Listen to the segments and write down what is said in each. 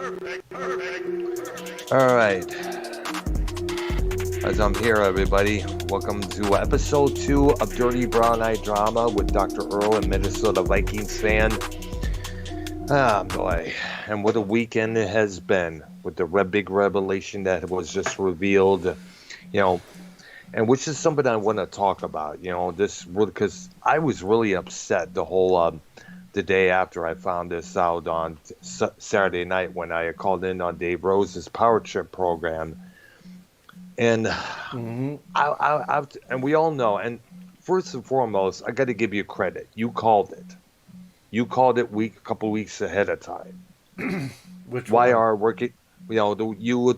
All right. As I'm here, everybody, welcome to episode 2 of Dirty Brown Eye Drama with Dr. Earl and Minnesota Vikings Fan. Ah, boy. And what a weekend it has been with the big revelation that was just revealed, and which is something I want to talk about, this because I was really upset the day after I found this out on Saturday night when I called in on Dave Rose's Power Trip program. And and we all know, and first and foremost, I got to give you credit. You called it. You called it a couple weeks ahead of time. Which YR working, you were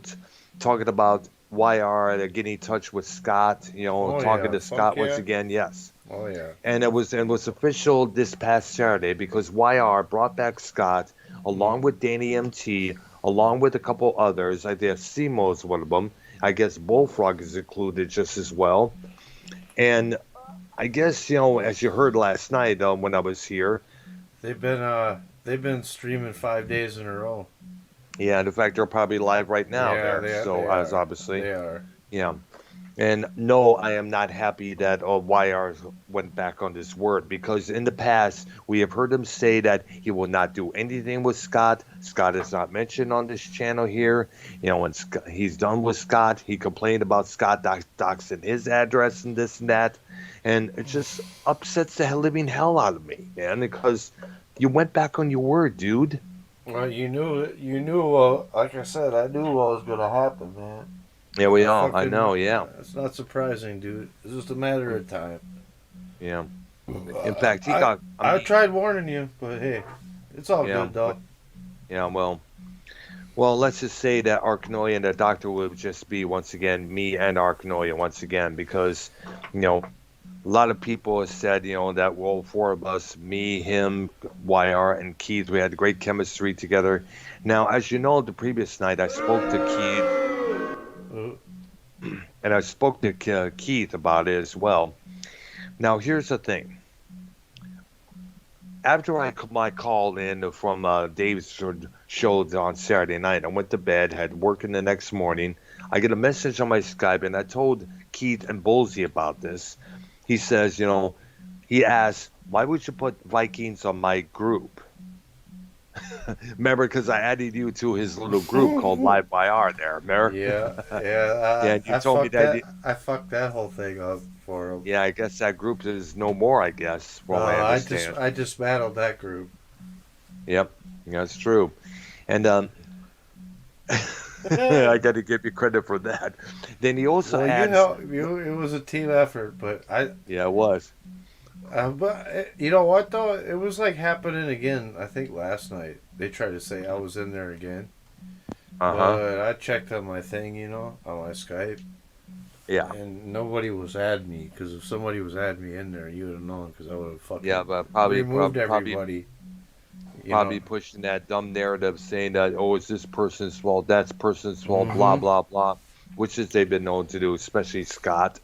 talking about YR getting in touch with Scott, talking to Scott once again. Yes. Oh yeah. And it was official this past Saturday because YR brought back Scott along with Danny MT, along with a couple others. I guess Simo's one of them. I guess Bullfrog is included just as well. And I guess, as you heard last night when I was here, they've been streaming 5 days in a row. Yeah, and in fact, they're probably live right now as obviously. They are. Yeah. And no, I am not happy that YR went back on his word because in the past, we have heard him say that he will not do anything with Scott. Scott is not mentioned on this channel here. When he's done with Scott, he complained about Scott doxing his address and this and that. And it just upsets the living hell out of me, man, because you went back on your word, dude. Well, you knew it. You knew, like I said, I knew what was going to happen, man. Yeah, we all. I know, yeah. It's not surprising, dude. It's just a matter of time. Yeah. In fact, I tried warning you, but hey, it's all good, though. Yeah, well, let's just say that Arkanoia and the doctor would just be, once again, me and Arkanoia once again, because, a lot of people have said, that all four of us, me, him, YR, and Keith, we had great chemistry together. Now, as you know, the previous night I spoke to Keith. And I spoke to Keith about it as well. Now, here's the thing. After my call in from Dave's show on Saturday night, I went to bed, had work in the next morning. I get a message on my Skype, and I told Keith and Bolsey about this. He says, he asked, why would you put Vikings on my group? Remember, because I added you to his little group called Live YR there, remember? Yeah. You told me that. I fucked that whole thing up for him. Yeah, I guess that group is no more, I guess, from what I understand. I dismantled that group. Yep, that's true. And I got to give you credit for that. Then he also adds... it was a team effort, but Yeah, it was. But you know what though? It was like happening again. I think last night they tried to say I was in there again. But I checked on my thing, on my Skype. Yeah. And nobody was adding me because if somebody was adding me in there, you would have known because I would have fucking but probably removed everybody. Probably pushing that dumb narrative saying that it's this person's fault, that's person's fault, blah blah blah, which is they've been known to do, especially Scott.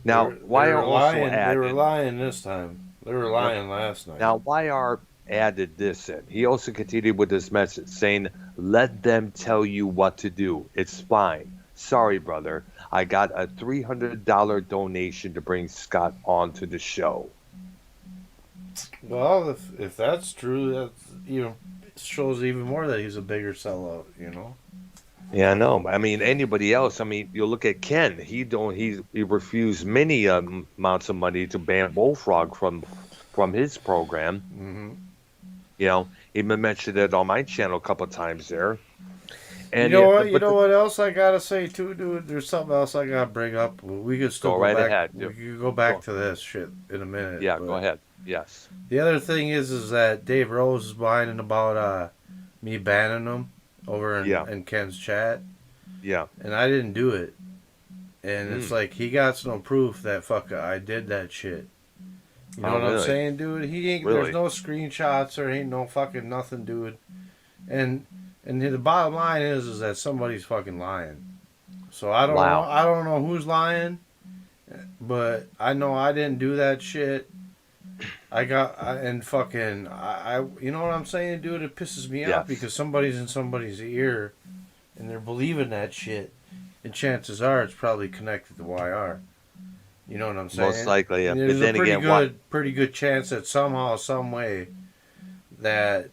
Now, YR also added... They were lying this time. They were lying last night. Now, YR added this in. He also continued with this message saying, let them tell you what to do. It's fine. Sorry, brother. I got a $300 donation to bring Scott onto the show. Well, if that's true, that shows even more that he's a bigger sellout, Yeah, I know. I mean, anybody else? I mean, you look at Ken. He refused many amounts of money to ban Bullfrog from his program. Mm-hmm. He mentioned it on my channel a couple of times there. And you know what else I gotta say too, dude? There's something else I gotta bring up. We could still go right ahead. We could go back to this shit in a minute. Yeah, go ahead. Yes. The other thing is that Dave Rose is whining about me banning him over in Ken's chat. Yeah. And I didn't do it. And it's like he got no proof that I did that shit. You know what I'm saying, dude? He ain't. There's no screenshots or ain't no fucking nothing, dude. And the bottom line is that somebody's fucking lying. So I don't know. I don't know who's lying, but I know I didn't do that shit. You know what I'm saying, dude? It pisses me off Yes. because somebody's in somebody's ear and they're believing that shit. And chances are it's probably connected to YR. You know what I'm Most saying? likely, yeah. And But there's a then again, what? pretty good chance that somehow, some way, that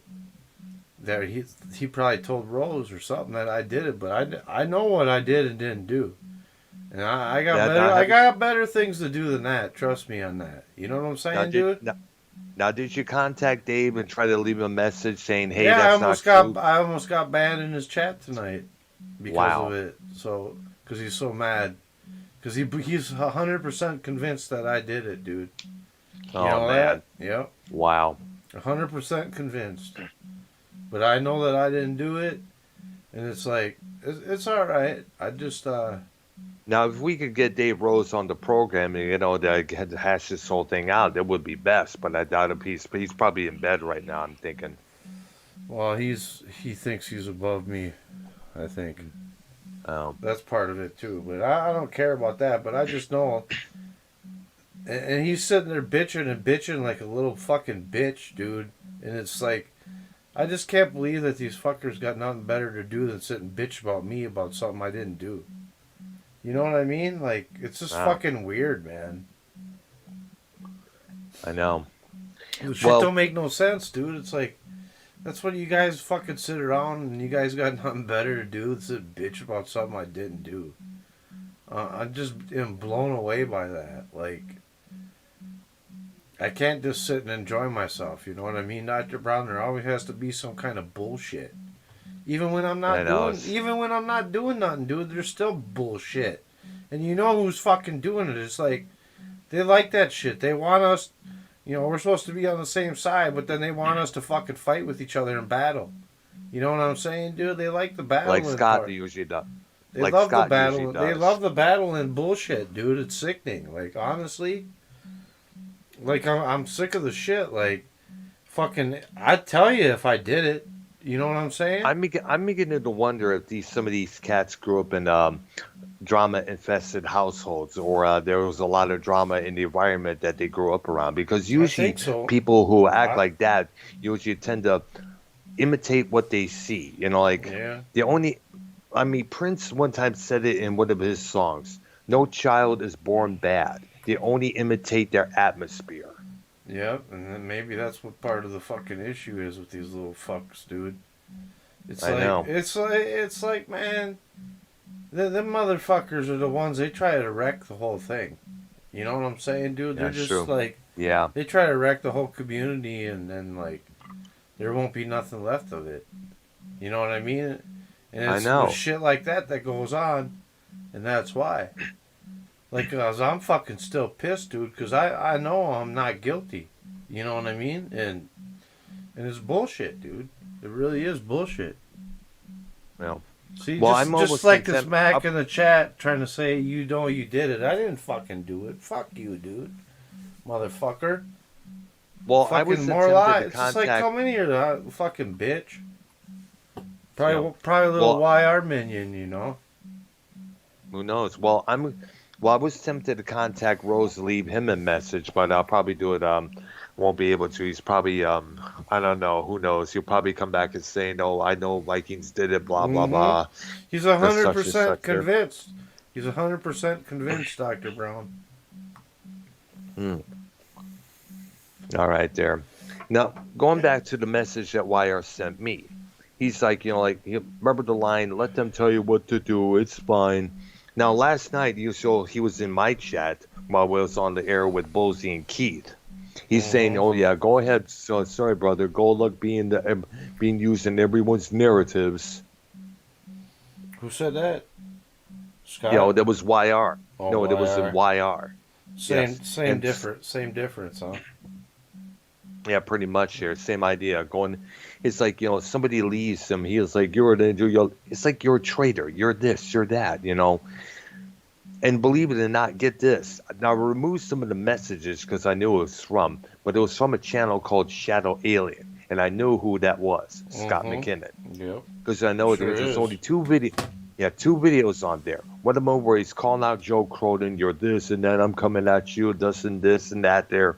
he probably told Rose or something that I did it, but I know what I did and didn't do, and Now I have you, got better things to do than that. Trust me on that. You know what I'm now saying, did dude? now, now did you contact Dave and try to leave him a message saying, "Hey, Yeah, that's not true"? I almost got banned in his chat tonight because of Wow. it. So because he's so mad because he's 100% convinced that I did it, dude. You Oh know man. that? Yep, Wow. 100% convinced. But I know that I didn't do it, and it's like it's all right. I just Now, if we could get Dave Rose on the program, to hash this whole thing out, that would be best. But I doubt if he's probably in bed right now. I'm thinking. well, he thinks he's above me. I think Um, that's part of it too. But I don't care about that. But I just know, and he's sitting there bitching and bitching like a little fucking bitch, dude. And it's like I just can't believe that these fuckers got nothing better to do than sit and bitch about me about something I didn't do. You know what I mean? Like it's just wow. fucking weird, man. I know. The shit Well, don't make no sense, dude. It's like that's what you guys fucking sit around and you guys got nothing better to do than sit bitch about something I didn't do. I just am blown away by that. Like, I can't just sit and enjoy myself. You know what I mean, Dr. Brown? There always has to be some kind of bullshit. I know. Even when I'm not doing nothing, dude, there's still bullshit. And you know who's fucking doing it? It's like they like that shit. They want us. You know, we're supposed to be on the same side, but then they want us to fucking fight with each other in battle. You know what I'm saying, dude? They like the Like battling Scott part. usually does. They Like love the Scott usually battle. They does. love the battle and bullshit, dude. It's sickening. Like honestly, like I'm sick of the shit. Like fucking, I'd tell you if I did it. You know what I'm saying? I'm beginning to wonder if some of these cats grew up in drama infested households, or there was a lot of drama in the environment that they grew up around. Because I usually think so. people who act I, like that usually tend to imitate what they see. Like yeah. the only, I mean, Prince one time said it in one of his songs: "No child is born bad. They only imitate their atmosphere." Yep. And then maybe that's what part of the fucking issue is with these little fucks, dude. I know. It's like, man, them motherfuckers are the ones they try to wreck the whole thing. You know what I'm saying, dude? They're That's just true. like Yeah, they try to wreck the whole community, and then like there won't be nothing left of it. You know what I mean? And I it's the know. shit like that that goes on, and that's why. Like, cause I'm fucking still pissed, dude, cause I know I'm not guilty. You know what I mean? And it's bullshit, dude. It really is bullshit. Well, See, well, I'm just almost like this content. Mac in the chat trying to say you know you did it. I didn't fucking do it. Fuck you, dude, motherfucker. Well, I Fucking was more attempted to lies. It's just like contact. come in here, fucking bitch. Yeah. Probably a little Well, YR minion, you know. who knows? Well, I was tempted to contact Rose, leave him a message, but I'll probably do it. Won't be able to. He's probably I don't know. Who knows? He'll probably come back and say, "No, I know Vikings did it." Blah blah Mm-hmm. blah. He's The hundred such and percent such there. convinced. He's 100% convinced, Dr. Brown. Hmm. All right, there. Now, going back to the message that YR sent me, he's like, remember the line, "Let them tell you what to do. It's fine." Now, last night, he was in my chat while I was on the air with Bozy and Keith. He's saying, Mm-hmm. "Oh yeah, go ahead. So sorry, brother. Go look being used in everyone's narratives." Who said that? Scott? That was YR. Oh, No, that was in YR. YR. Yes, Same difference, huh? yeah, pretty much here. Same idea. Going, it's like, somebody leaves him. He is like, it's like you're a traitor. You're this, you're that. And believe it or not, get this. Now, I removed some of the messages because I knew it was from, but it was from a channel called Shadow Alien. And I knew who that was, Scott Mm-hmm. McKinnon. Yep. Because I know Sure there's is. only two videos on there. One of them where he's calling out Joe Cronin, "You're this and that, I'm coming at you, this and that there."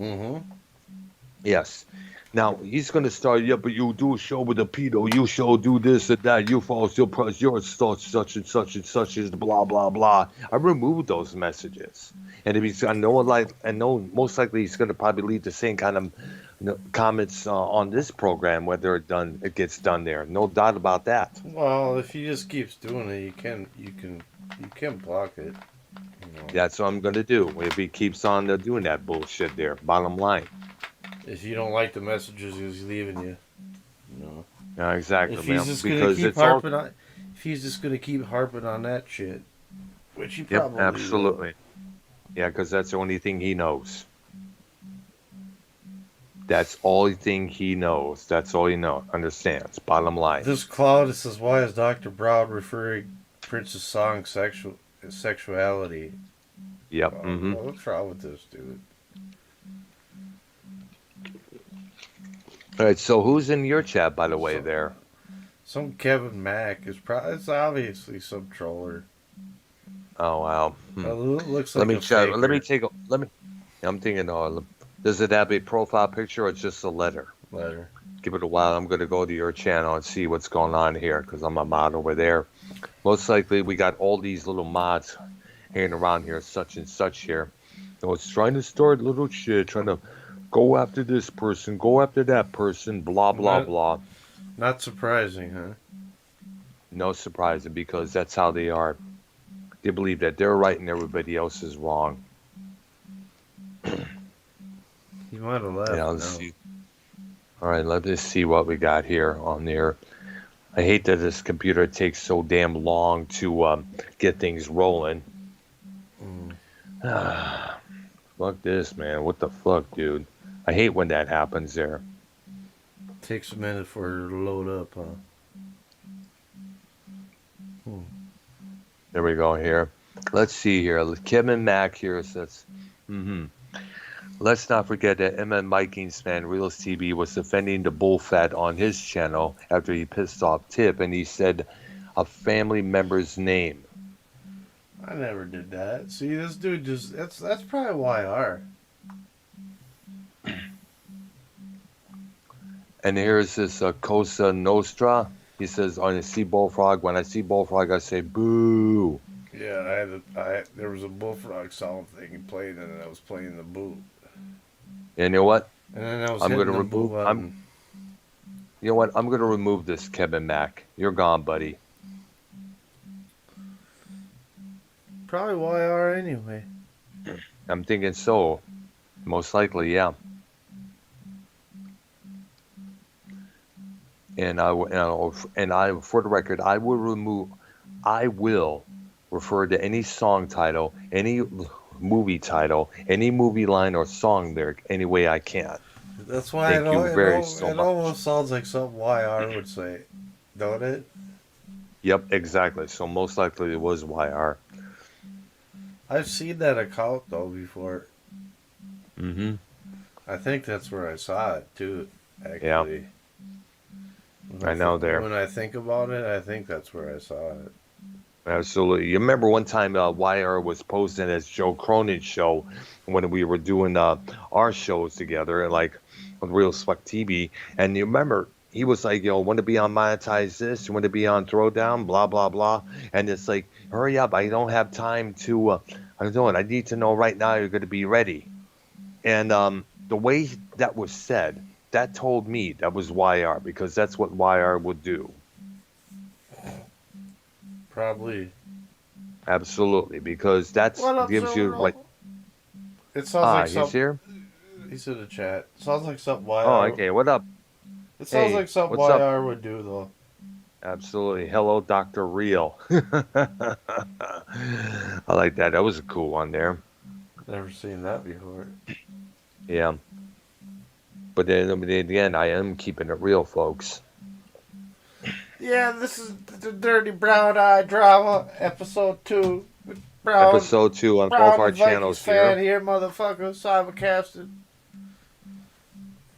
Mm-hmm. Yes. Now he's gonna start. Yeah, but you do a show with a pedo. You show do this and that. You false your price. Your such and such and such is blah blah blah. I removed those messages, and if he's, I know most likely he's gonna probably leave the same kind of comments on this program, whether it gets done there. No doubt about that. Well, if he just keeps doing it, you can block it. You know. That's what I'm gonna do. If he keeps on doing that bullshit there. Bottom line. If you don't like the messages he's leaving you, Yeah, exactly. If he's just gonna keep if he's just gonna keep harping on that shit, which he probably absolutely. will. Yeah, because that's the only thing he knows. That's the only thing he knows. That's all he understands. Bottom line. This Cloud says, why is Dr. Brown referring Prince's song sexuality? Yep. What's wrong with this dude? All right, so who's in your chat, by the way, there? Some Kevin Mack. It's obviously some troller. Oh, wow. Looks like I'm thinking, does it have a profile picture or it's just a letter? Letter. Give it a while. I'm going to go to your channel and see what's going on here because I'm a mod over there. Most likely, we got all these little mods hanging around here, such and such here. So it's trying to start little shit, trying to go after this person, go after that person, blah, blah, blah. Not surprising, huh? No surprising, because that's how they are. They believe that they're right and everybody else is wrong. You might have left. Let's see. All right, let's just see what we got here on there. I hate that this computer takes so damn long to get things rolling. Fuck this, man. What the fuck, dude? I hate when that happens there. Takes a minute for her to load up, huh? There we go here. Let's see here. Kevin Mack here says, let's not forget that Mn Vikings Fan Realist TV was defending the bull fat on his channel after he pissed off Tip and he said a family member's name. I never did that. See, this dude that's probably YR. And here's this Cosa Nostra. He says, on a sea bullfrog, when I see bullfrog, I say, boo. Yeah, there was a bullfrog song thing he played, and I was playing the boo. You know what? And then I was I'm going to remove. You know what? I'm going to remove this Kevin Mack. You're gone, buddy. Probably YR anyway. I'm thinking so. Most likely, yeah. And for the record, I will refer to any song title, any movie title, any movie line or song lyric any way I can. That's why it almost sounds like something YR would say, don't it? Yep, exactly. So most likely it was YR. I've seen that account though before. I think that's where I saw it too. Actually. Yeah. When I think about it, I think that's where I saw it. Absolutely. You remember one time YR was posting as Joe Cronin's show when we were doing our shows together, like on Real Spuck TV. And you remember he was like, want to be on Monetize This? You want to be on Throwdown? Blah, blah, blah. And it's like, hurry up. I don't have time to, I need to know right now you're going to be ready. And the way that was said, that told me that was YR, because that's what YR would do. Probably. Absolutely, because that gives you like. It sounds like something. He's here. He's in the chat. Sounds like something YR. Oh, okay. What up? It sounds like something YR would do, though. Absolutely. Hello, Dr. Real. I like that. That was a cool one there. Never seen that before. Yeah. But then again, I am keeping it real, folks. Yeah, this is the Dirty Brown Eye Drama, episode 2. Episode 2 on both our channels fan here, motherfucker, simulcasted.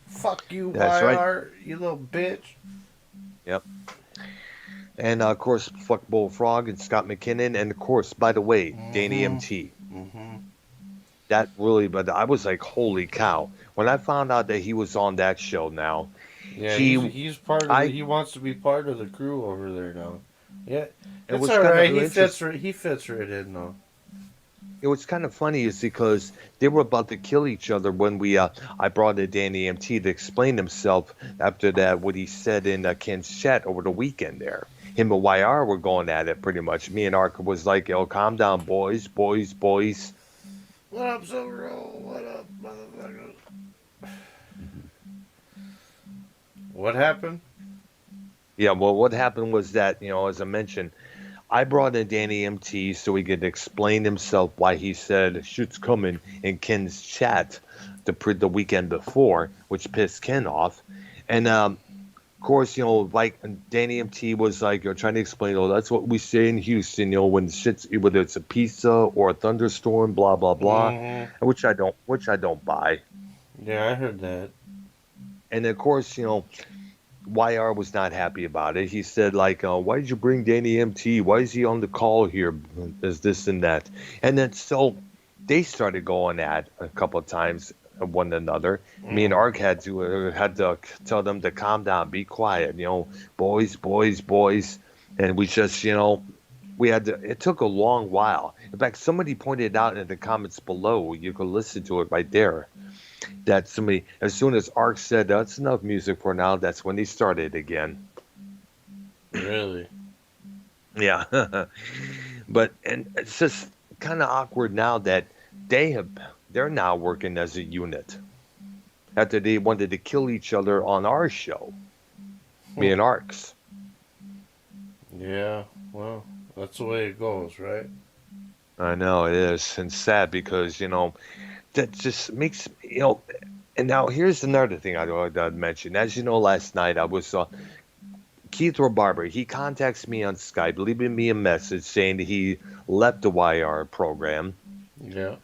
Fuck you, That's YR, right. You little bitch. Yep. And of course, fuck Bullfrog and Scott McKinnon, and of course, by the way, Danny MT. that really, but I was like, holy cow. When I found out that he was on that show now, Yeah, he, he's part of the. I, He wants to be part of the crew over there now. Yeah, it it's was all kind right. of interesting. He fits right in though. It was kind of funny is because they were about to kill each other when I brought in Danny MT to explain himself after that, what he said in Ken's chat over the weekend there. Him and YR were going at it pretty much. Me and Ark was like, yo, calm down, boys, boys, boys. What up, Silver? What up, motherfucker? What happened? Yeah, well, what happened was that, as I mentioned, I brought in Danny MT so he could explain himself why he said shit's coming in Ken's chat the weekend before, which pissed Ken off. And of course, like Danny MT was like, trying to explain, oh, that's what we say in Houston, when shit's whether it's a pizza or a thunderstorm, blah blah blah, Mm-hmm. which I don't buy. Yeah, I heard that. And of course, YR was not happy about it. He said, like, why did you bring Danny MT? Why is he on the call here? There's this and that. And then so they started going at a couple of times one another. Me and Mm. Ark had to tell them to calm down, be quiet, boys, boys, boys. And we just, it took a long while. In fact, somebody pointed out in the comments below, you could listen to it right there, that somebody, as soon as Ark said that's enough music for now, that's when he started again. Really? Yeah. And it's just kind of awkward now that they're now working as a unit after they wanted to kill each other on our show, me and Arks. Yeah. Well, that's the way it goes, right? I know it is, and sad because that just makes And now here's another thing I'd mention. As you know, last night I was Keith or Barber. He contacts me on Skype, leaving me a message saying that he left the YR program. Yeah.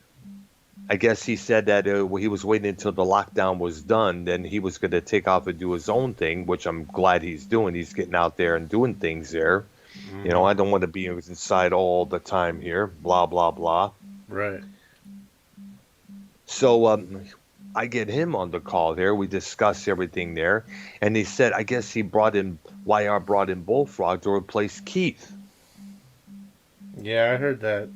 I guess he said that he was waiting until the lockdown was done, then he was going to take off and do his own thing, which I'm glad he's doing. He's getting out there and doing things there. Mm-hmm. I don't want to be inside all the time here. Blah blah blah. Right. So I get him on the call there. We discuss everything there, and he said, I guess YR brought in Bullfrog to replace Keith. Yeah, I heard that.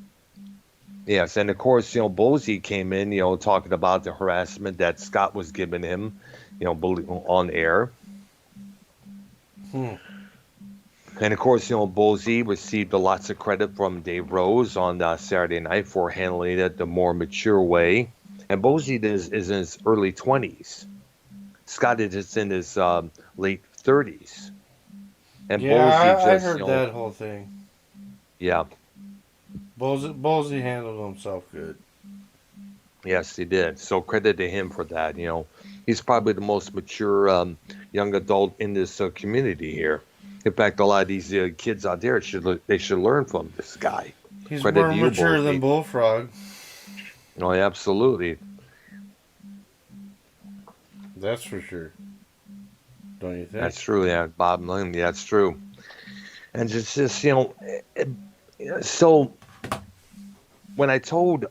Yes, and of course, Bosey came in, talking about the harassment that Scott was giving him, on air. Hmm. And of course, Bosey received lots of credit from Dave Rose on Saturday night for handling it the more mature way. And Bosey is in his early 20s. Scott is in his late 30s. And Yeah, Bosey I just, heard that whole thing. yeah. Ballsy handled himself good. Yes, he did. So credit to him for that. He's probably the most mature young adult in this community here. In fact, a lot of these kids out there should learn from this guy. He's Credit more to you, mature Bosey. than Bullfrog. Oh, absolutely. That's for sure. Don't you think? That's true. Yeah, Bob Lynn. Yeah, that's true. And it's just so when I told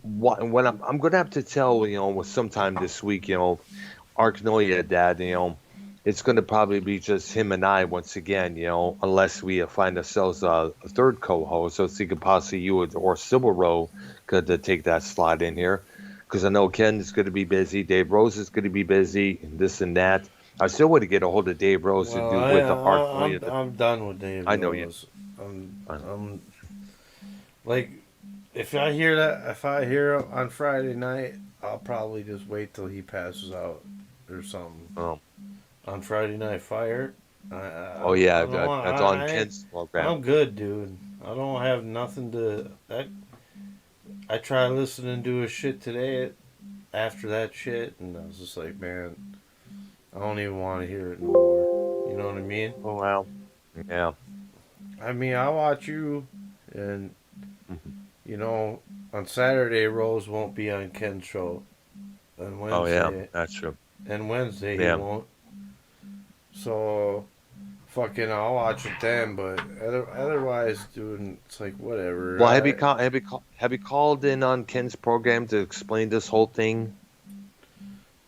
when I'm going to have to tell sometime this week Arknoia that it's going to probably be just him and I once again unless we find ourselves a third co-host, so he could possibly you or Civil Row could take that slot in here, because I know Ken is going to be busy, Dave Rose is going to be busy, and this and that. I still want to get a hold of Dave Rose to Well, do with the Arknoia. I'm done with Dave. I know you. I'm like, if I hear on Friday night, I'll probably just wait till he passes out or something. Oh. On Friday Night Fire. Oh yeah, that's on Ken's program. I'm good, dude. I don't have nothing to. I tried listening to his shit today after that shit, and I was just like, man, I don't even want to hear it no more. You know what I mean? Oh wow. Yeah. I mean, I watch you, and on Saturday Rose won't be on Ken's show, and Wednesday. Oh yeah, that's true. And Wednesday Yeah. he won't. So, fucking, I'll watch it then. But otherwise, dude, it's like whatever. Well, have you called in on Ken's program to explain this whole thing?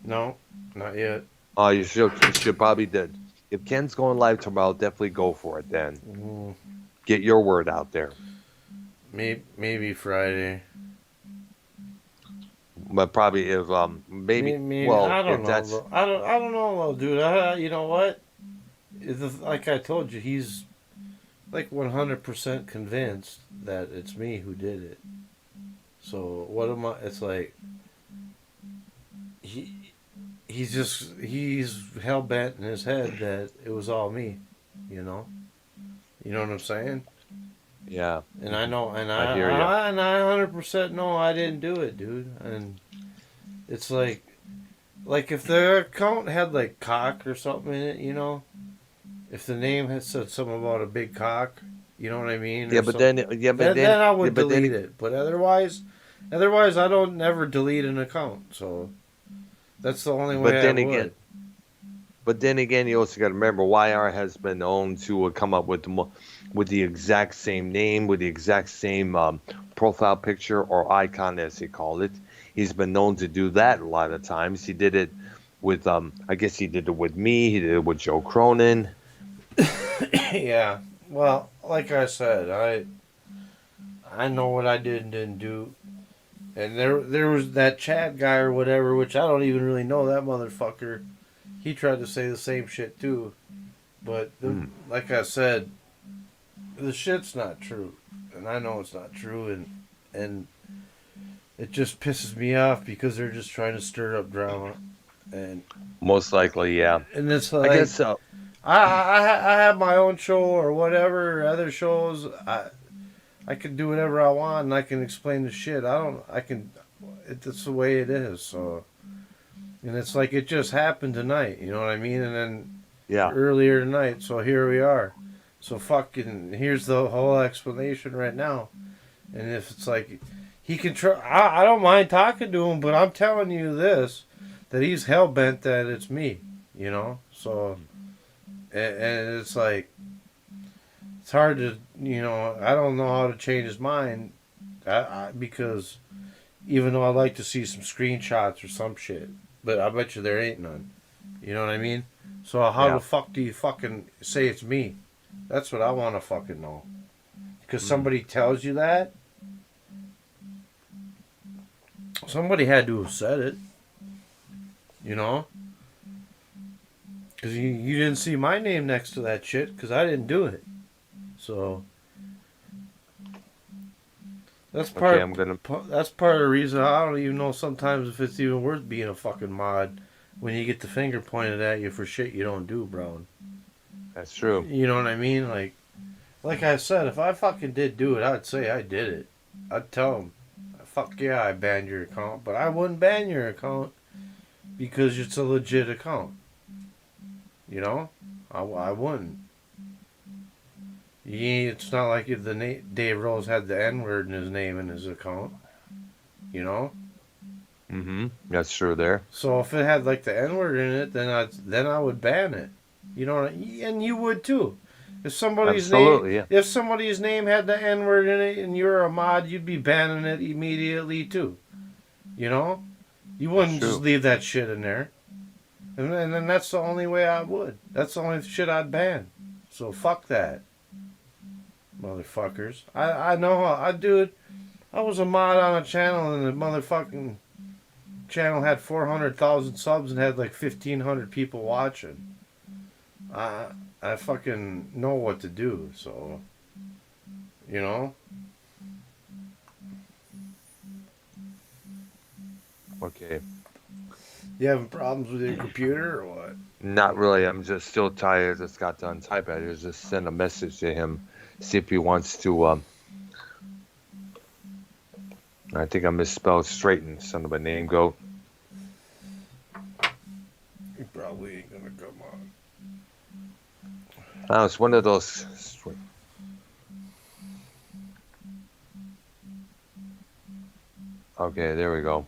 No, not yet. Oh, you should probably did. If Ken's going live tomorrow, definitely go for it then. Get your word out there. Maybe Friday. But probably if maybe well, I don't if know, that's bro. I don't know, dude. You know what? Like I told you, he's like 100% convinced that it's me who did it. So what am I? It's like he's hell bent in his head that it was all me. You know what I'm saying? yeah. And I know, I hear you. and I 100% know I didn't do it, dude. And it's like if their account had like cock or something in it, if the name had said something about a big cock, you know what I mean? Yeah, but then I would delete it. But otherwise, I don't never delete an account. So that's the only way I would. But then again, you also got to remember YR has been known to come up with the exact same name, with the exact same profile picture or icon, as he called it. He's been known to do that a lot of times. He did it with, I guess he did it with me. He did it with Joe Cronin. Yeah. Well, like I said, I know what I did and didn't do. And there was that Chad guy or whatever, which I don't even really know that motherfucker. He tried to say the same shit too. But like I said, the shit's not true. And I know it's not true, and it just pisses me off because they're just trying to stir up drama. And most likely, yeah. And it's like, I guess so. I have my own show or whatever, other shows. I can do whatever I want and I can explain the shit. It's the way it is. So, and it's like it just happened tonight. You know what I mean? And then earlier tonight. So here we are. So fucking here's the whole explanation right now. And if it's like he can try, I don't mind talking to him, but I'm telling you this, that he's hell bent that it's me. So, and it's like it's hard to I don't know how to change his mind, because even though I'd like to see some screenshots or some shit, but I bet you there ain't none. You know what I mean? So how the fuck do you fucking say it's me? That's what I want to fucking know. Because somebody tells you that, somebody had to have said it. Because you didn't see my name next to that shit because I didn't do it. So that's part. That's part of the reason I don't even know sometimes if it's even worth being a fucking mod when you get the finger pointed at you for shit you don't do, Brown. That's true. You know what I mean? Like I said, if I fucking did do it, I'd say I did it. I'd tell them, fuck yeah, I banned your account, but I wouldn't ban your account because it's a legit account. I wouldn't. It's not like if Dave Rose had the N-word in his name in his account. That's true there. So if it had like the N-word in it, then I would ban it. And you would too. If somebody's name had the N-word in it and you're a mod, you'd be banning it immediately too. You wouldn't just leave that shit in there. And then that's the only way I would. That's the only shit I'd ban. So fuck that. Motherfuckers. I know how I do it. I was a mod on a channel and the motherfucking channel had 400,000 subs and had like 1,500 people watching. I fucking know what to do, so Okay. You having problems with your computer or what? Not really. I'm just still tired. Just got done typing. I just send a message to him, see if he wants to. I think I misspelled straighten, son of a name goat. He probably ain't gonna come on. Oh, it's one of those. Okay, there we go.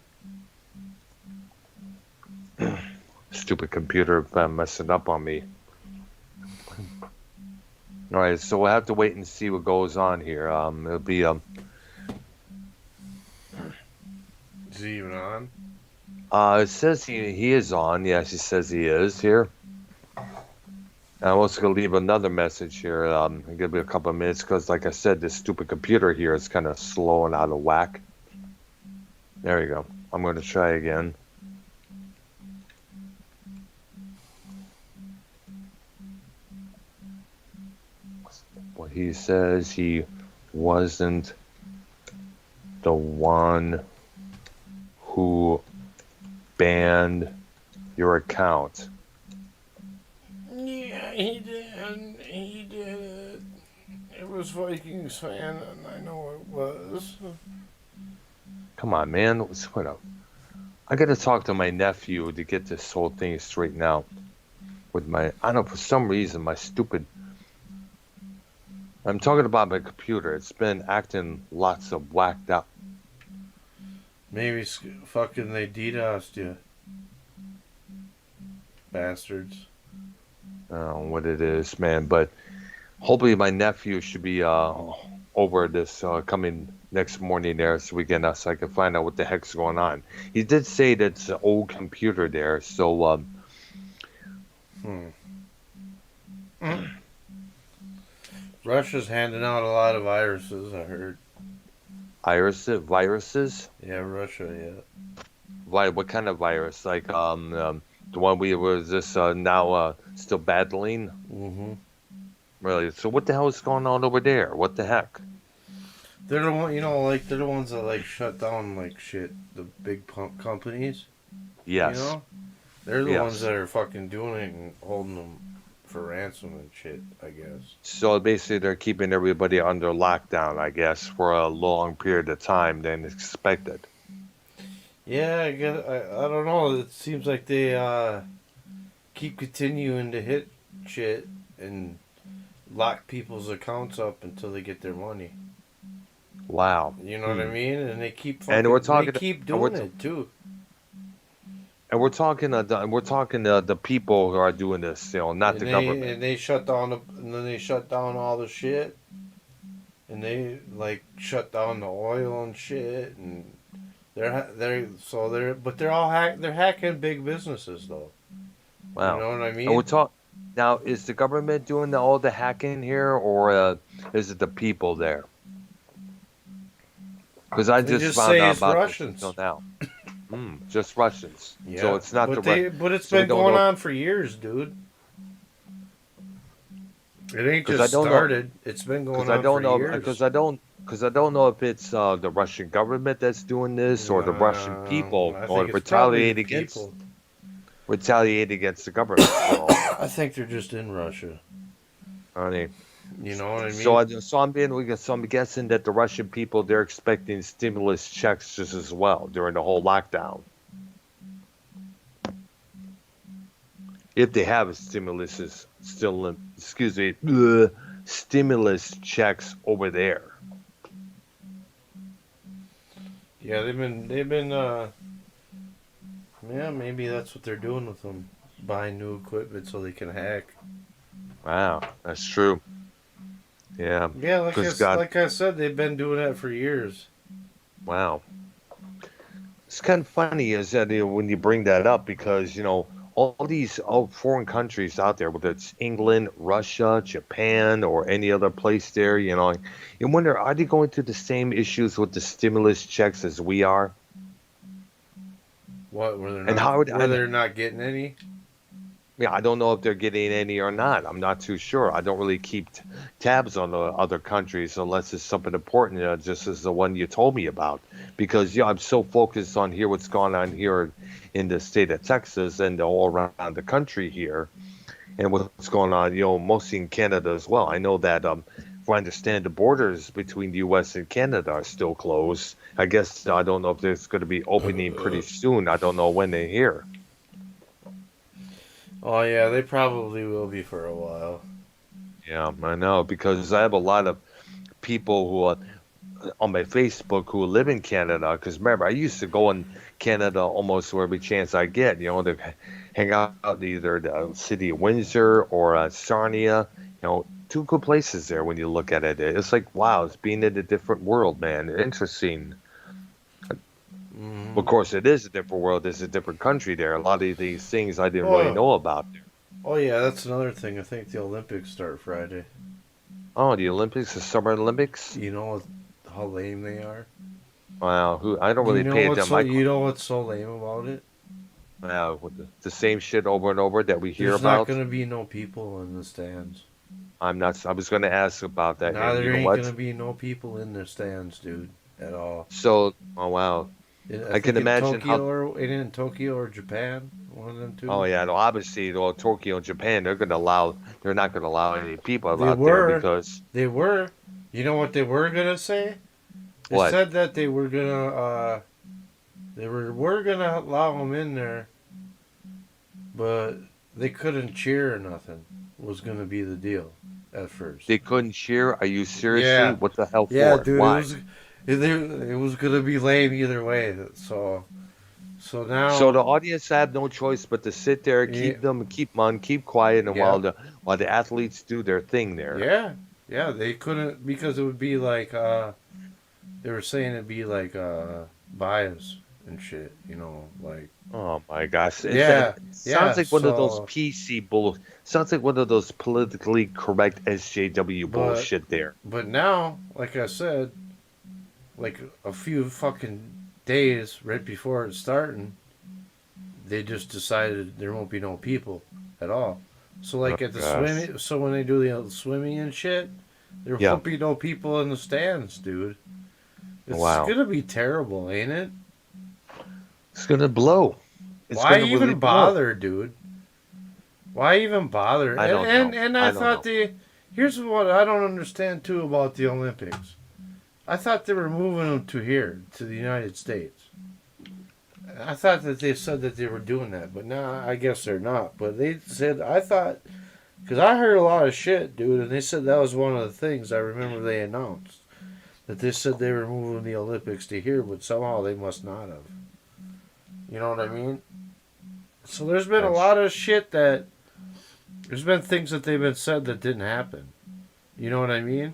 Stupid computer messing up on me. All right, so we'll have to wait and see what goes on here. It'll be Is he even on? It says he is on. Yes, he says he is here. I'm also gonna leave another message here. Give me a couple of minutes because, like I said, this stupid computer here is kind of slow and out of whack. There you go. I'm going to try again. Well, he says he wasn't the one who banned your account. Yeah, he did. He did it. It was Vikings Fan, and I know it was. Come on, man. What up? I got to talk to my nephew to get this whole thing straightened out. With my, I don't know, for some reason, my stupid. I'm talking about my computer. It's been acting lots of whacked up. Maybe fucking they DDoSed you. Bastards. I don't know what it is, man. But hopefully my nephew should be over this coming next morning there so so I can find out what the heck's going on. He did say that it's an old computer there, so Russia's handing out a lot of viruses, I heard. Viruses? Yeah, Russia, yeah. What kind of virus? Like the one we were just now still battling? Mm-hmm. Really? So what the hell is going on over there? What the heck? They're the one, like they're the ones that like shut down like shit. The big companies. Yes. You know, they're the ones that are fucking doing it and holding them for ransom and shit, I guess. So basically, they're keeping everybody under lockdown, I guess, for a long period of time than expected. Yeah, I guess I don't know. It seems like they keep continuing to hit shit and lock people's accounts up until they get their money. Wow. You know what I mean? And they keep fucking, and we're talking, they keep doing it too. And we're talking the people who are doing this, not the government. And they shut down and then they shut down all the shit, and they like shut down the oil and shit, and they're all hacking big businesses though. Wow. You know what I mean? And now, is the government doing all the hacking here, or is it the people there? Because I just found out about Russians. This now. Just Russians. Yeah. So it's not but it's been going on for years, dude. It ain't just started. It's been going on for years. Because I don't know if it's the Russian government that's doing this or the Russian people or retaliate against the government. I think they're just in Russia. I mean, you know what I mean? So I'm guessing that the Russian people, they're expecting stimulus checks just as well during the whole lockdown. If they have a stimulus checks over there. Yeah, they've been yeah, maybe that's what they're doing with them. Buying new equipment so they can hack. Wow, that's true. Yeah. Yeah, like I said, they've been doing that for years. Wow. It's kind of funny is that when you bring that up because, all these foreign countries out there, whether it's England, Russia, Japan, or any other place there, you wonder, are they going through the same issues with the stimulus checks as we are? What, were they not getting any? Yeah, I don't know if they're getting any or not. I'm not too sure. I don't really keep tabs on the other countries unless it's something important, just as the one you told me about. Because I'm so focused on what's going on here in the state of Texas and all around the country here, and what's going on, mostly in Canada as well. I know that, if I understand, the borders between the U.S. and Canada are still closed. I guess I don't know if there's going to be opening pretty soon. I don't know when they're here. Oh, yeah, they probably will be for a while. Yeah, I know, because I have a lot of people who are on my Facebook who live in Canada. Because remember, I used to go in Canada almost every chance I get, to hang out either the city of Windsor or Sarnia, two good places there when you look at it. It's like, wow, it's being in a different world, man. Interesting. Of course, it is a different world. It's a different country there. A lot of these things I didn't really know about there. Oh, yeah, that's another thing. I think the Olympics start Friday. Oh, the Olympics, the Summer Olympics? You know how lame they are? Wow, I don't really pay attention. You know what's so lame about it? Wow, the same shit over and over that we hear There's about. There's not going to be no people in the stands. I'm not. I was going to ask about that. Now there ain't going to be no people in their stands, dude, at all. So, oh wow. I can imagine in Tokyo or Japan, one of them two. Oh yeah, no, obviously, Tokyo and Japan, they're not going to allow any people out there because they were. You know what they were going to say? They said that they were going to allow them in there, but they couldn't cheer or nothing. Was going to be the deal at first. They couldn't cheer? Are you seriously? Yeah. What the hell for? Yeah, dude. Why? It was going to be lame either way. So now. So the audience have no choice but to sit there, keep quiet, and while the athletes do their thing there. Yeah. They couldn't because it would be like they were saying it'd be like bias and shit. Like. Oh my gosh! Sounds like one of those PC bull. Sounds like one of those politically correct SJW bullshit there. But now, like I said, like a few fucking days right before it's starting, they just decided there won't be no people at all. So like at the swimming, so when they do the swimming and shit, there won't be no people in the stands, dude. It's gonna be terrible, ain't it? It's gonna blow. Why even bother, dude? Why even bother? I don't know. And I thought here's what I don't understand too about the Olympics. I thought they were moving them to here, to the United States. I thought that they said that they were doing that, but now I guess they're not. But they said, because I heard a lot of shit, dude, and they said that was one of the things I remember they announced. That they said they were moving the Olympics to here, but somehow they must not have. You know what I mean? So there's been a lot of shit that... There's been things that they've been said that didn't happen. You know what I mean?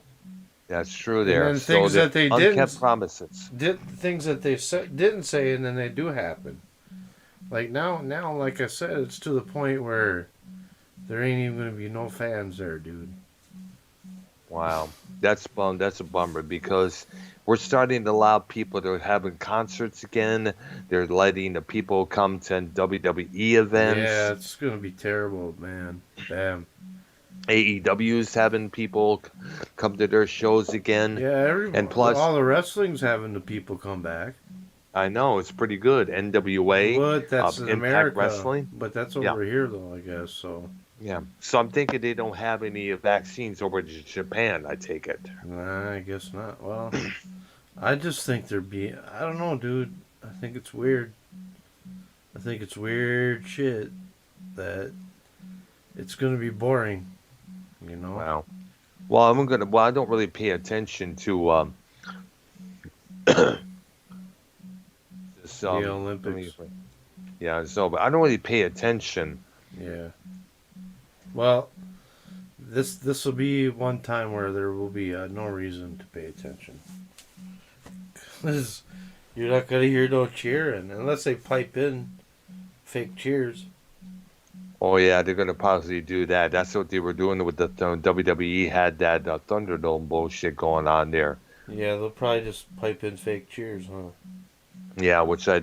That's true there. And then things that they didn't... Unkept promises. Things that they didn't say and then they do happen. Like now, like I said, it's to the point where there ain't even going to be no fans there, dude. Wow. That's a bummer because... We're starting to allow people to having concerts again. They're letting the people come to WWE events. Yeah, it's going to be terrible, man. Damn. AEW's having people come to their shows again. Yeah, and plus all the wrestling's having the people come back. I know, it's pretty good. NWA, but that's in Impact America, Wrestling. But that's over here, though, I guess. So. Yeah, so I'm thinking they don't have any vaccines over to Japan, I take it. Nah, I guess not. Well, I just think I don't know, dude. I think it's weird. I think it's weird shit that it's going to be boring, you know? Wow. Well, I don't really pay attention to the Olympics. Yeah, but I don't really pay attention. Yeah. Well, this will be one time where there will be no reason to pay attention. Because you're not going to hear no cheering unless they pipe in fake cheers. Oh, yeah, they're going to possibly do that. That's what they were doing with the WWE had that Thunderdome bullshit going on there. Yeah, they'll probably just pipe in fake cheers, huh? Yeah, which I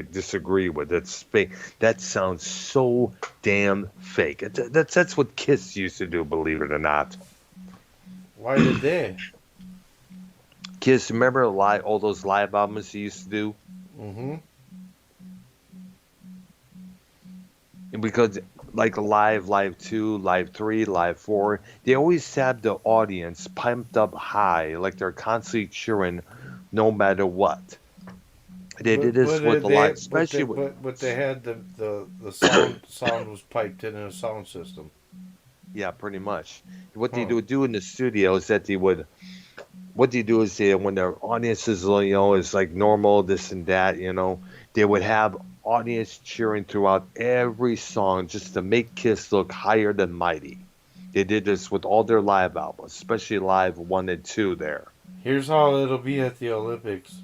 disagree with. It's fake. That sounds so damn fake. That's what Kiss used to do, believe it or not. Why did they? Kiss, remember all those live albums he used to do? Mm-hmm. Because like Live 2, Live 3, Live 4, they always have the audience pumped up high, like they're constantly cheering no matter what. They did this with the live, especially but they had the sound was piped in a sound system. Yeah, pretty much. What they would do in the studio is that when their audience is, is like normal, this and that, they would have audience cheering throughout every song just to make Kiss look higher than mighty. They did this with all their live albums, especially Live 1 and 2 there. Here's how it'll be at the Olympics.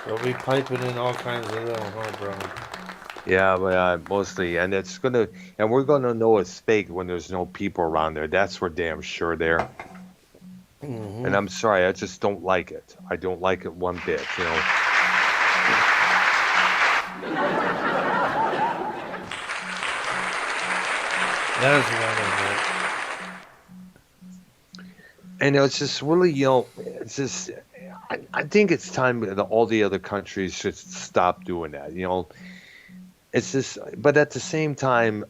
They'll be piping in all kinds of little, huh, bro? Yeah, but mostly, and we're gonna know it's fake when there's no people around there. That's for damn sure there. Mm-hmm. And I'm sorry, I just don't like it. I don't like it one bit, you know. That is what And it's just really, it's just, I think it's time that all the other countries should stop doing that, you know. It's just, but at the same time,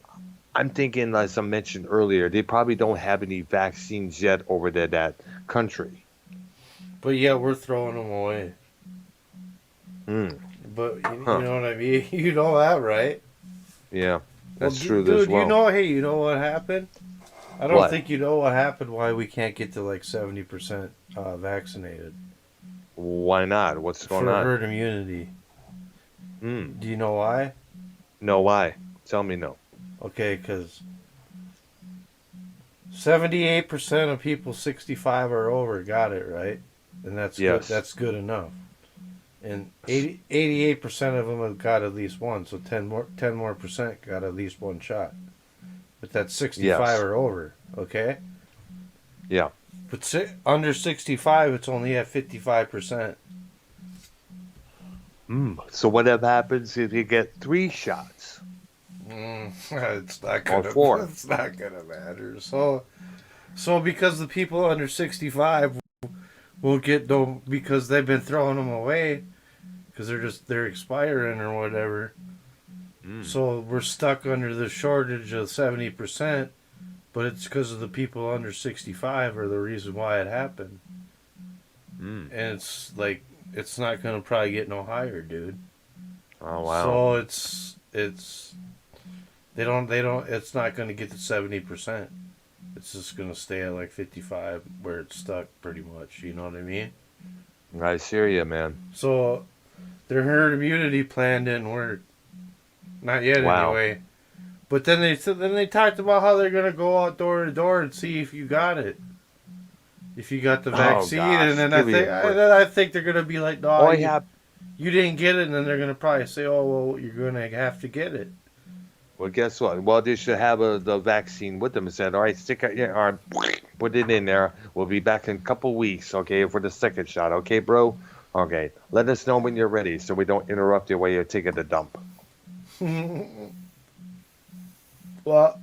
I'm thinking, as I mentioned earlier, they probably don't have any vaccines yet over there, that country. But yeah, we're throwing them away. But you know what I mean? You know that, right? Yeah, that's true dude, as well. You know what happened? I don't think you know what happened, why we can't get to like 70% vaccinated. Why not? What's going on? For herd immunity. Do you know why? No, why? Tell me no. Okay, because 78% of people 65 or over got it, right? And that's good. That's good enough. And 88% of them have got at least one, so 10 more percent got at least one shot. But that's 65 or over, okay? Yeah. But under 65, it's only at 55%. So what happens if you get 3 shots? It's not gonna. Or 4. It's not gonna matter. So because the people under 65 will get no, because they've been throwing them away because they're expiring or whatever. So we're stuck under the shortage of 70%, but it's because of the people under 65 are the reason why it happened. And it's like, it's not gonna probably get no higher, dude. Oh wow. So it's not gonna get to 70%. It's just gonna stay at like 55 where it's stuck pretty much, you know what I mean? I hear you, man. So their herd immunity plan didn't work. Not yet, anyway. But then they talked about how they're gonna go out door to door and see if you got it, if you got the vaccine, and then I think they're gonna be like, no, you didn't get it, and then they're gonna probably say, oh well, you're gonna have to get it. Well, guess what? Well, they should have the vaccine with them and said, all right, stick it, put it in there. We'll be back in a couple weeks, okay, for the second shot, okay, bro? Okay, let us know when you're ready so we don't interrupt you while you're taking the dump. Well,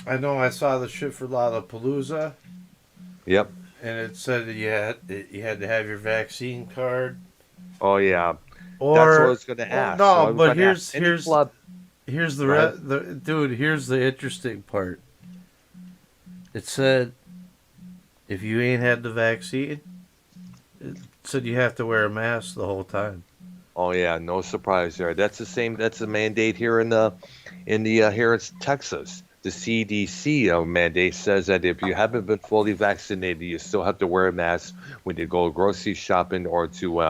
I know I saw the shit for Lollapalooza. Yep. And it said that you had to have your vaccine card. Oh yeah. Or, that's what I was going to ask. No, so but here's the interesting part. It said if you ain't had the vaccine, it said you have to wear a mask the whole time. Oh yeah, no surprise there. That's the same. That's the mandate here here in Texas. The CDC mandate says that if you haven't been fully vaccinated, you still have to wear a mask when you go grocery shopping or to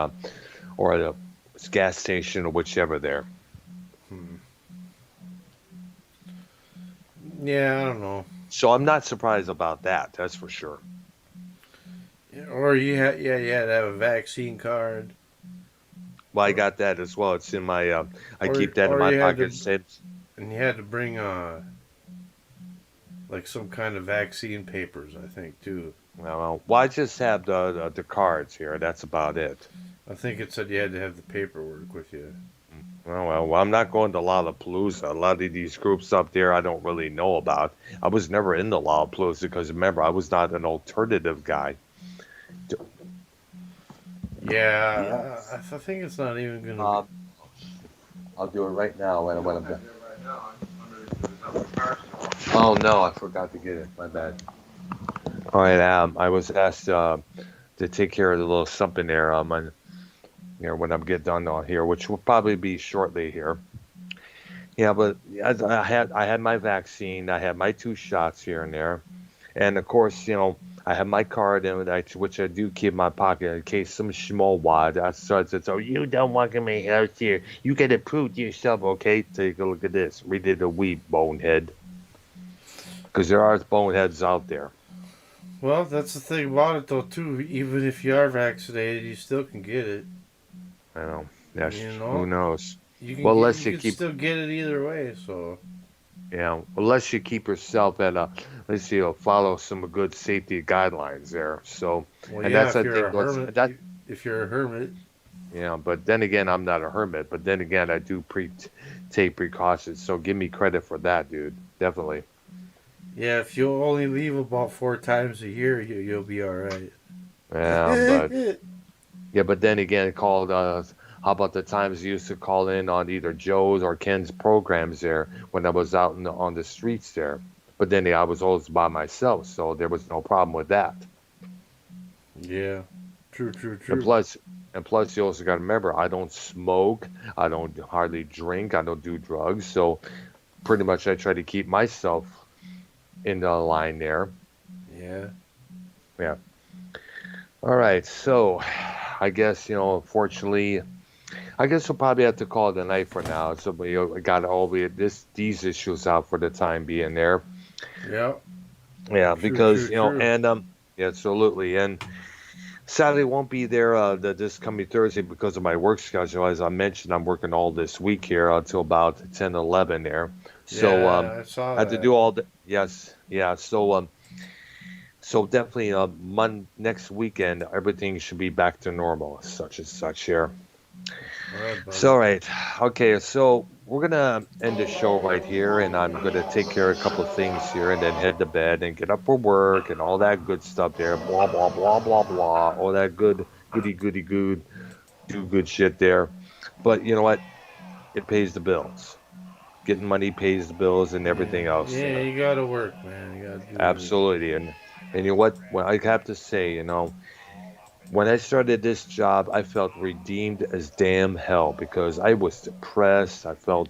or at a gas station or whichever there. Yeah, I don't know. So I'm not surprised about that. That's for sure. Or you had to have a vaccine card. Well, I got that as well. It's in my. I keep that in my pocket. And you had to bring like some kind of vaccine papers, I think, too. Well, I just have the cards here. That's about it. I think it said you had to have the paperwork with you. Well, I'm not going to Lollapalooza. A lot of these groups up there I don't really know about. I was never in the Lollapalooza because, remember, I was not an alternative guy. Yeah, I think it's not even going to be... I'll do it right now when I'm done. Oh, no, I forgot to get it. My bad. All right, I was asked to take care of the little something there when I'm get done on here, which will probably be shortly here. Yeah, but I had my vaccine. I had my 2 shots here and there. And of course, I have my card, which I do keep in my pocket in case some schmowad starts to say, "Oh, you don't walk in my house here. You got to prove to yourself, okay? Take a look at this. Read it a wee bonehead, because there are boneheads out there." Well, that's the thing about it, though, too. Even if you are vaccinated, you still can get it. I know. Yes. You Who know, knows? you can Well, get, unless you you can keep, still get it either way. So, unless you keep yourself at let's see, follow some good safety guidelines there. So, well, and yeah, that's if I you're think a what's hermit, that. if you're a hermit, But then again, I'm not a hermit. But then again, I do take precautions. So give me credit for that, dude. Definitely. yeah, if you only leave about 4 times a year, you'll be all right. Yeah, but then again, called. How about the times you used to call in on either Joe's or Ken's programs there when I was out on the streets there? But then I was always by myself, so there was no problem with that. Yeah, true, true, And true. plus, and plus, you also got to remember, I don't smoke, I don't hardly drink, I don't do drugs, so pretty much I try to keep myself in the line there. Yeah. Yeah. All right. So I guess, unfortunately, I guess we'll probably have to call it a night for now. So we got all these issues out for the time being there. Yeah. Yeah, True, because, true, true. yeah, absolutely. And sadly won't be there this coming Thursday because of my work schedule. As I mentioned, I'm working all this week here until about 10, 11 there. So Yeah, I saw I had to that. do all the, yes, yeah. So definitely next weekend, everything should be back to normal, such and such here. All right, So, buddy. all right. Okay, so we're gonna end the show right here, and I'm gonna take care of a couple of things here, and then head to bed and get up for work and all that good stuff there. Blah blah blah blah blah. All that good do good shit there. But you know what? It pays the bills. Getting money pays the bills and Yeah, everything else yeah, there. you gotta work, man. You gotta do what you. Absolutely. And you know what? Well, I have to say, when I started this job, I felt redeemed as damn hell because I was depressed. I felt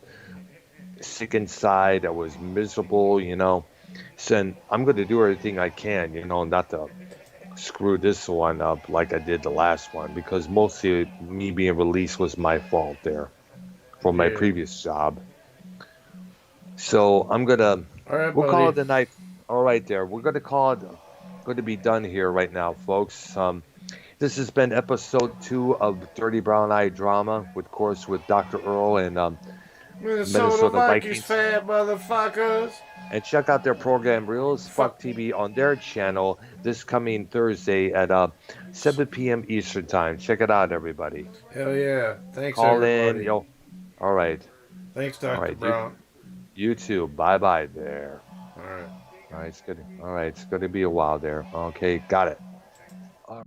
sick inside. I was miserable. Saying I'm going to do everything I can, not to screw this one up like I did the last one because mostly me being released was my fault there from my Yeah. previous job. So All right, we'll call buddy. it a night. All right, there. We're going to call it going to be done here right now, folks. This has been episode 2 of Dirty Brown Eye Drama, with course with Dr. Earl and Minnesota Minnesota Vikings Vikings. fan, motherfuckers. And check out their program, Real as Fuck TV, on their channel this coming Thursday at 7 p.m. Eastern Time. Check it out, everybody. Hell yeah. Thanks, Call in, everybody. yo. All right. Thanks, All Dr. right. Brown. You too. Bye bye there. All right. All right. It's good. All right. It's going to be a while there. Okay. Got it. All right.